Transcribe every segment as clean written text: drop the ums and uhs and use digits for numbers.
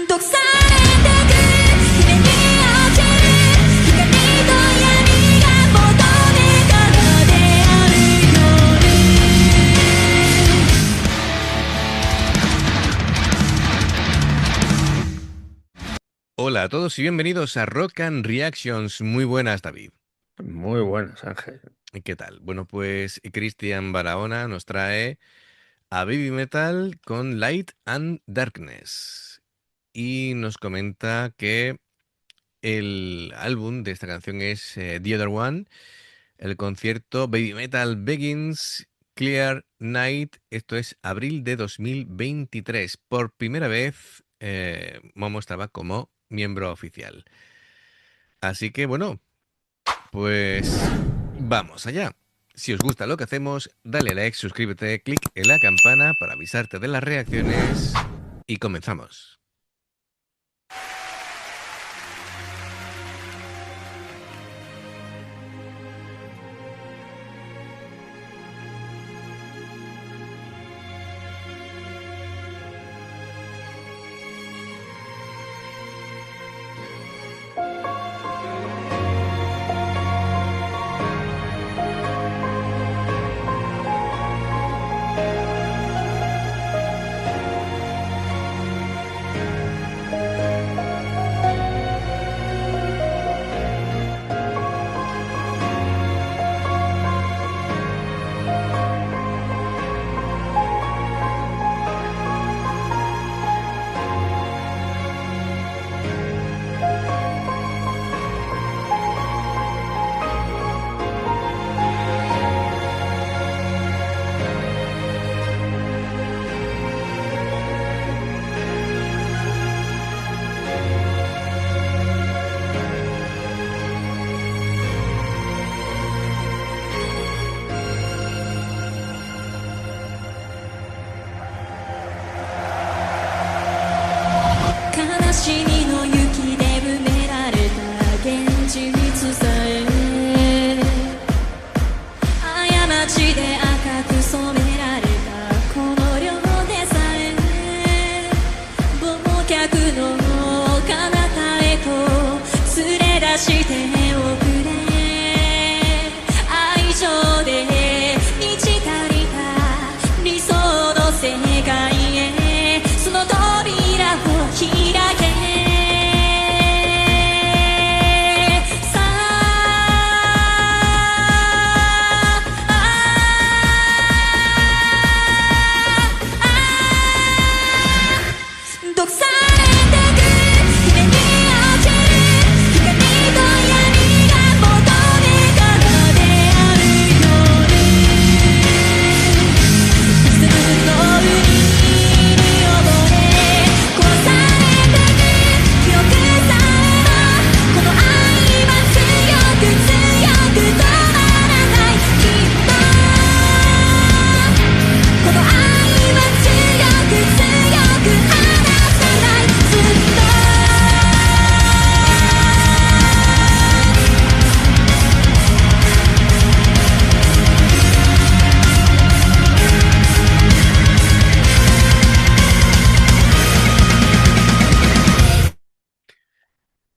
毒されてく夢に落ちる光と闇が求め方であるHola a todos y bienvenidos a Rock and Reactions. Muy buenas, David. Muy buenas, Ángel. ¿Qué tal? Bueno, pues Cristian Barahona nos trae a Baby Metal con Light and Darkness. Y nos comenta que el álbum de esta canción es The Other One. El concierto Baby Metal Begins Clear Night. Esto es abril de 2023. Por primera vez, Momo estaba como miembro oficial. Así que bueno, pues vamos allá. Si os gusta lo que hacemos, dale like, suscríbete, clic en la campana para avisarte de las reacciones y comenzamos.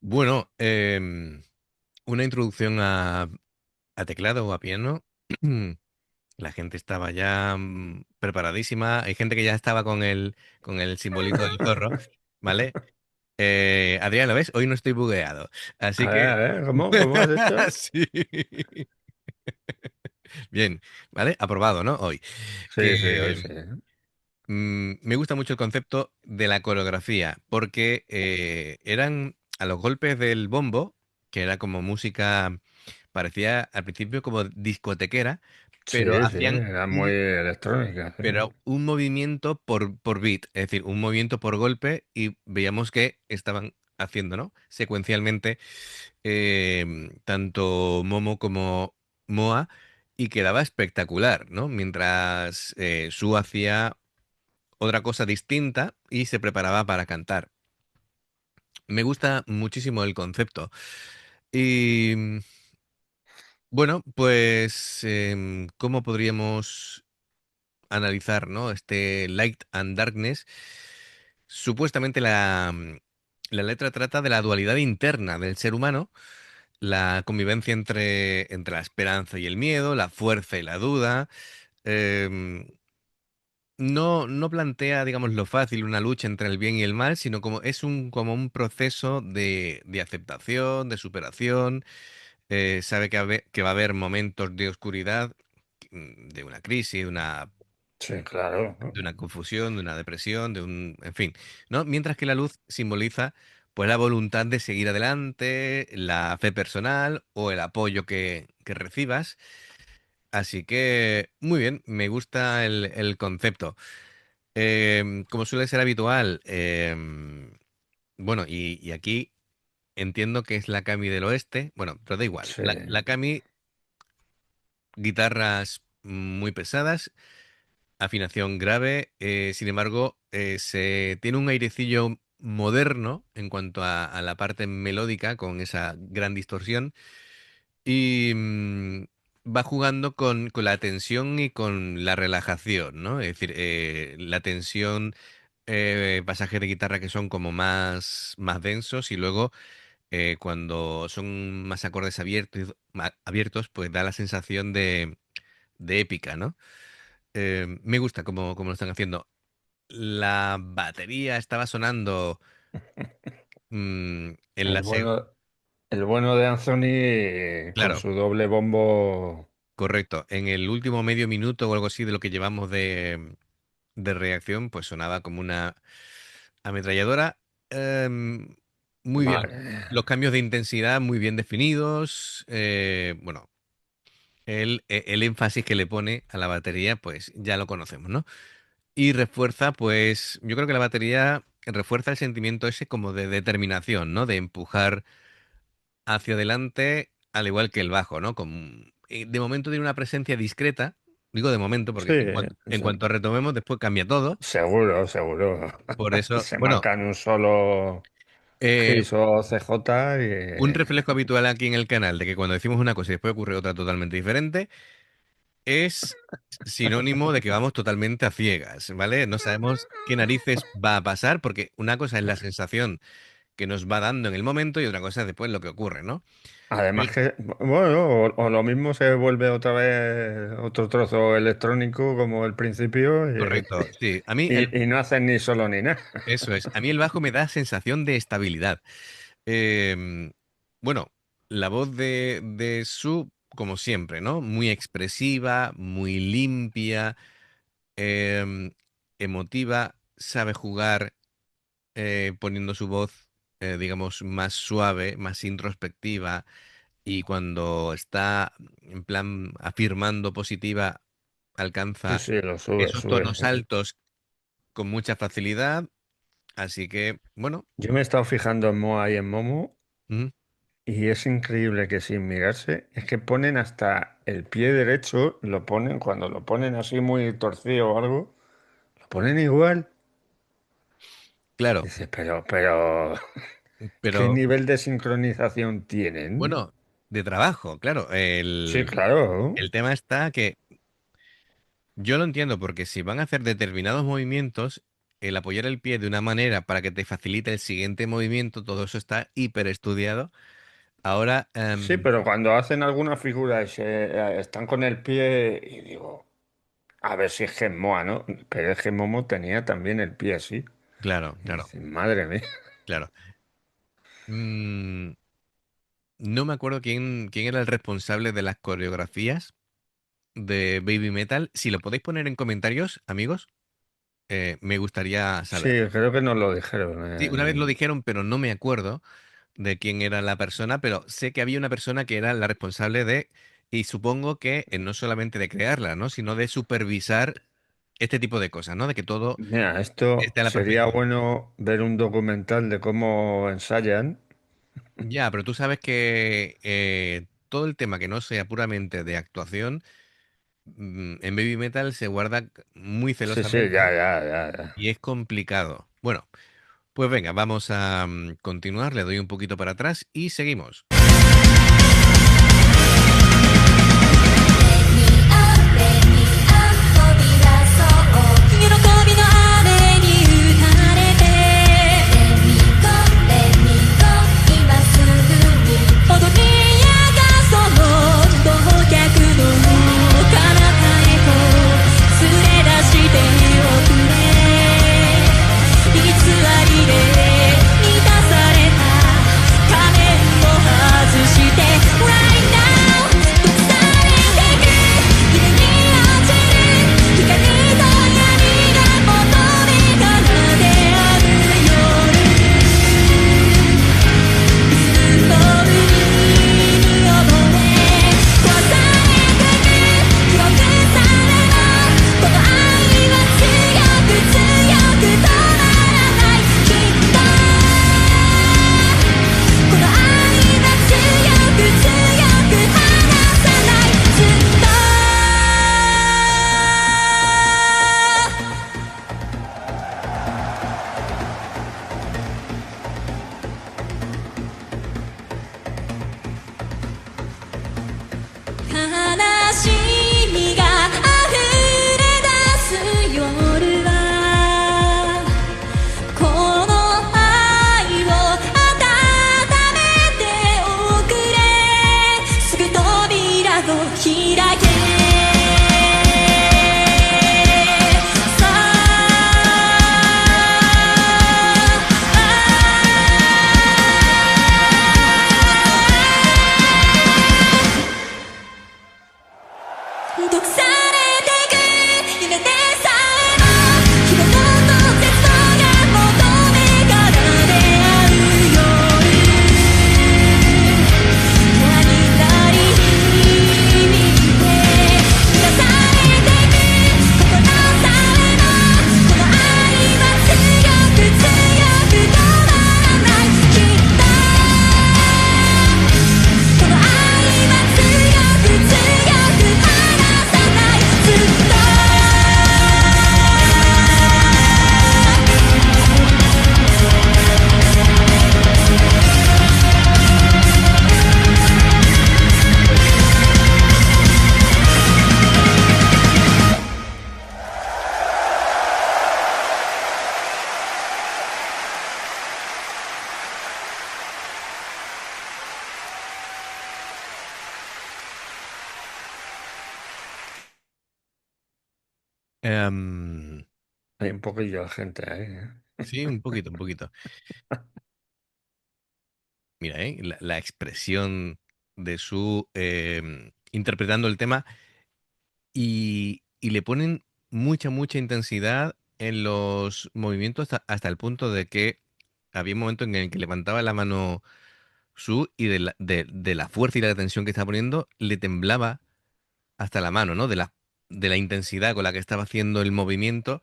Bueno, una introducción a teclado o a piano. La gente estaba ya preparadísima. Hay gente que ya estaba con el simbolito del zorro, ¿vale? Adrián, ¿lo ves? Hoy no estoy bugueado. Así A que... ver, ¿cómo has hecho? Sí. Bien, ¿vale? Aprobado, ¿no? Hoy. Sí, sí, hoy sí. Que me gusta mucho el concepto de la coreografía, porque eran a los golpes del bombo, que era como música, parecía al principio como discotequera, pero Sí, sí, hacían era muy electrónica, sí. un movimiento por beat, es decir, un movimiento por golpe, y veíamos que estaban haciendo, ¿no? Secuencialmente, tanto Momo como Moa, y quedaba espectacular, ¿no? Mientras Su hacía otra cosa distinta y se preparaba para cantar. Me gusta muchísimo el concepto. Y bueno, pues, ¿cómo podríamos analizar, ¿no? Este Light and Darkness? supuestamente la letra trata de la dualidad interna del ser humano, la convivencia entre la esperanza y el miedo, la fuerza y la duda. em, no plantea, digamos, lo fácil, una lucha entre el bien y el mal, sino como es como un proceso de aceptación, de superación. Sabe que va a haber momentos de oscuridad, de una crisis, Sí, claro, ¿no? de una confusión, de una depresión, en fin, ¿no? Mientras que la luz simboliza, pues, la voluntad de seguir adelante, la fe personal o el apoyo que recibas. Así que, muy bien, me gusta el concepto. Como suele ser habitual, bueno, y aquí entiendo que es la Cami del oeste, bueno, pero da igual. Sí, La Cami, guitarras muy pesadas, afinación grave, sin embargo, se tiene un airecillo moderno en cuanto a la parte melódica, con esa gran distorsión, y va jugando con la tensión y con la relajación, ¿no? Es decir, la tensión, pasajes de guitarra que son como más densos, y luego cuando son más acordes abiertos, pues da la sensación de épica, ¿no? Me gusta cómo lo están haciendo. La batería estaba sonando en el la... bueno, el bueno de Anthony con Claro, su doble bombo. correcto. En el último medio minuto o algo así de lo que llevamos de reacción, pues sonaba como una ametralladora. Em, Muy bien. Madre mía. Los cambios de intensidad muy bien definidos. Bueno, el énfasis que le pone a la batería, pues ya lo conocemos, ¿no? Y refuerza, pues, yo creo que la batería refuerza el sentimiento ese como de determinación, ¿no? De empujar hacia adelante, al igual que el bajo, ¿no? De momento tiene una presencia discreta, digo de momento porque Sí, en cuanto retomemos después cambia todo. seguro, seguro. Por eso, Se bueno, marcan un solo eh, Gis o CJ un reflejo habitual aquí en el canal de que cuando decimos una cosa y después ocurre otra totalmente diferente, es sinónimo de que vamos totalmente a ciegas, ¿vale? No sabemos qué narices va a pasar, porque una cosa es la sensación que nos va dando en el momento y otra cosa es después lo que ocurre, ¿no? además Pero- que, bueno, o lo mismo se vuelve otra vez otro trozo electrónico como el principio Correcto, sí. A mí y no hacen ni solo ni nada. eso es. A mí el bajo me da sensación de estabilidad. Em, bueno, la voz de Su, como siempre, ¿no? Muy expresiva, muy limpia, em, emotiva, sabe jugar, poniendo su voz, digamos, más suave, más introspectiva, y cuando está en plan afirmando positiva, Sí, alcanza sí, lo sube, esos sube. tonos altos con mucha facilidad. Así que, bueno, Yo me he estado fijando en Moa y en Momo ujú, y es increíble que sin mirarse, es que ponen hasta el pie derecho, lo ponen, cuando lo ponen así muy torcido o algo, lo ponen igual. claro, Dices, pero, ¿qué pero nivel de sincronización tienen? bueno, de trabajo, claro. Sí, claro. El tema está que yo lo entiendo, porque si van a hacer determinados movimientos, el apoyar el pie de una manera para que te facilite el siguiente movimiento, todo eso está hiper estudiado. Ahora, Sí, pero cuando hacen alguna figura y están con el pie y digo, a ver si es que es Moa, ¿no? Pero es que Momo tenía también el pie así. claro, Y claro, dices, madre mía. claro. Mm, no me acuerdo quién era el responsable de las coreografías de Baby Metal. Si lo podéis poner en comentarios, amigos, me gustaría Sí, saber. creo que nos lo dijeron. Sí, una vez lo dijeron, pero no me acuerdo de quién era la persona, pero sé que había una persona que era la responsable y supongo que no solamente de crearla, ¿no? Sino de supervisar este tipo de cosas, ¿no? De que todo Mira, esto esté a la sería perfección. bueno ver un documental de cómo ensayan. Ya, pero tú sabes que todo el tema que no sea puramente de actuación, en Baby Metal se guarda muy Sí, sí, ya, celosamente ya, ya, ya. y es complicado. Bueno, pues venga, vamos a continuar. Le doy un poquito para atrás y seguimos. 喜びの雨に打たれて Em, Hay un poquillo de gente ahí, ¿eh? sí, un poquito, un poquito. Mira, la expresión de su interpretando el tema y le ponen mucha, mucha intensidad en los movimientos hasta el punto de que había un momento en el que levantaba la mano Su y de la fuerza y la tensión que estaba poniendo, le temblaba hasta la mano, ¿no? De la intensidad con la que estaba haciendo el movimiento,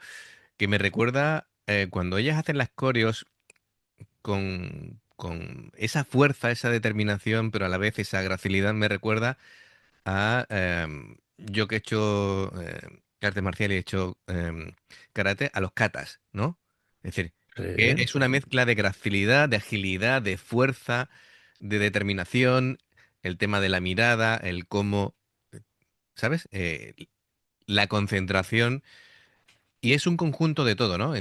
que me recuerda cuando ellas hacen las coreos con esa fuerza, esa determinación, pero a la vez esa gracilidad, me recuerda a yo que he hecho artes marciales y he hecho karate, a los katas, ¿no? Es decir, que Sí, es una mezcla de gracilidad, de agilidad, de fuerza, de determinación, el tema de la mirada, el cómo, ¿sabes? La concentración, y es un conjunto de todo, ¿no?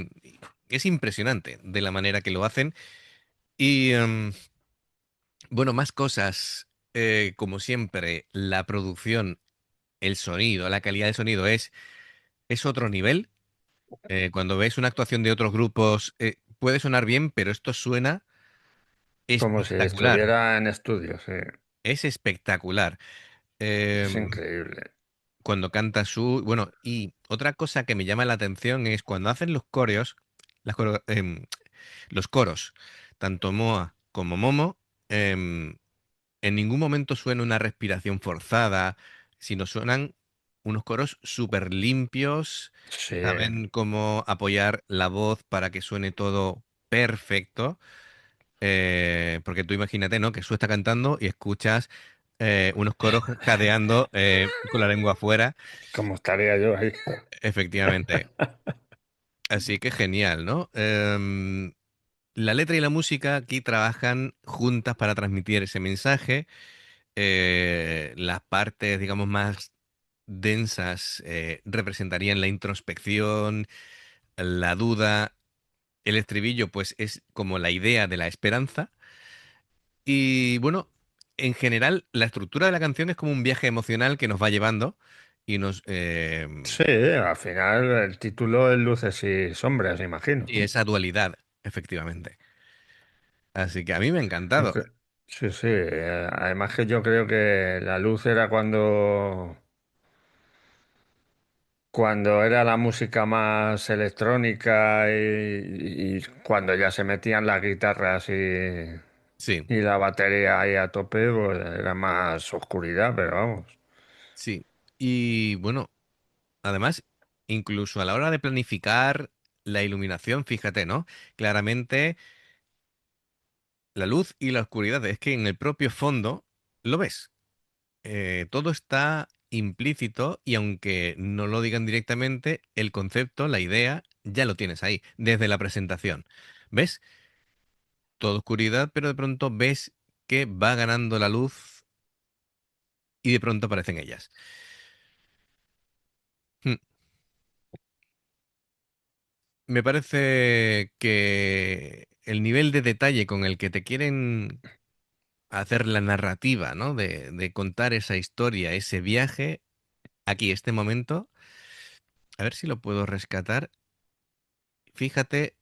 Es impresionante de la manera que lo hacen. Y bueno, más cosas, como siempre, la producción, el sonido, la calidad del sonido es otro nivel. Cuando ves una actuación de otros grupos, puede sonar bien, pero esto suena como si espectacular. estuviera en estudio, sí. Es espectacular. Es Em, increíble. Cuando canta su... Bueno, y otra cosa que me llama la atención es cuando hacen los coreos, los coros, tanto Moa como Momo, em, en ningún momento suena una respiración forzada, sino suenan unos coros súper limpios, Sí, saben cómo apoyar la voz para que suene todo perfecto. Porque tú imagínate, ¿no? Que Su está cantando y escuchas unos coros jadeando con la lengua afuera. como estaría yo ahí. Efectivamente. Así que genial, ¿no? La letra y la música aquí trabajan juntas para transmitir ese mensaje. Las partes, digamos, más densas representarían la introspección, la duda. El estribillo, pues, es como la idea de la esperanza. Y bueno, en general, la estructura de la canción es como un viaje emocional que nos va llevando y nos... Sí, al final el título es Luces y Sombras, imagino. y esa dualidad, efectivamente. Así que a mí me ha encantado. Aunque, sí, sí. Además que yo creo que la luz era cuando era la música más electrónica y cuando ya se metían las guitarras Sí, y la batería ahí a tope, pues era más oscuridad, pero vamos. sí. Y bueno, además, incluso a la hora de planificar la iluminación, fíjate, ¿no? Claramente, la luz y la oscuridad, es que en el propio fondo lo ves. Todo está implícito y aunque no lo digan directamente, el concepto, la idea, ya lo tienes ahí, desde la presentación. ¿Ves? Todo oscuridad, pero de pronto ves que va ganando la luz y de pronto aparecen ellas. Hmm. Me parece que el nivel de detalle con el que te quieren hacer la narrativa, ¿no? De contar esa historia, ese viaje, aquí, este momento, a ver si lo puedo rescatar. Fíjate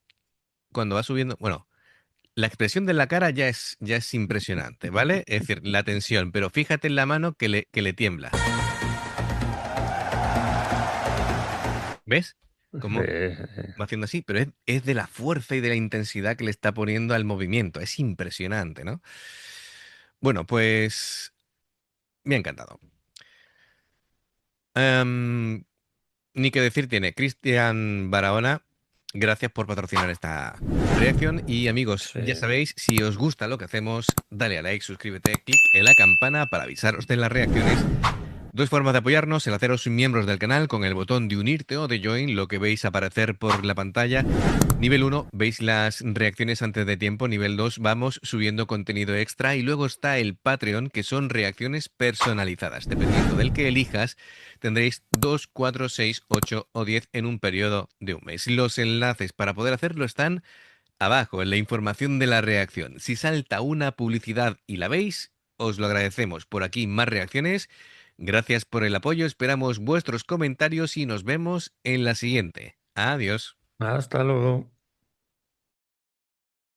cuando va subiendo, bueno, la expresión de la cara ya es impresionante, ¿vale? Es decir, la tensión, pero fíjate en la mano que le tiembla. ¿Ves? Sí, Cómo va haciendo así, pero es de la fuerza y de la intensidad que le está poniendo al movimiento. Es impresionante, ¿no? Bueno, pues me ha encantado. Em, Ni que decir tiene. Cristian Barahona, gracias por patrocinar esta reacción. Y amigos, sí. ya sabéis, si os gusta lo que hacemos, dale a like, suscríbete, clic en la campana para avisaros de las reacciones. Dos formas de apoyarnos: el haceros miembros del canal con el botón de unirte o de join, lo que veis aparecer por la pantalla. Nivel uno, veis las reacciones antes de tiempo. Nivel 2, vamos subiendo contenido extra. Y luego está el Patreon, que son reacciones personalizadas. Dependiendo del que elijas, tendréis 2, 4, 6, 8 o 10 en un periodo de un mes. Los enlaces para poder hacerlo están abajo en la información de la reacción. Si salta una publicidad y la veis, os lo agradecemos. Por aquí más reacciones Gracias por el apoyo, esperamos vuestros comentarios y nos vemos en la siguiente. Adiós. Hasta luego.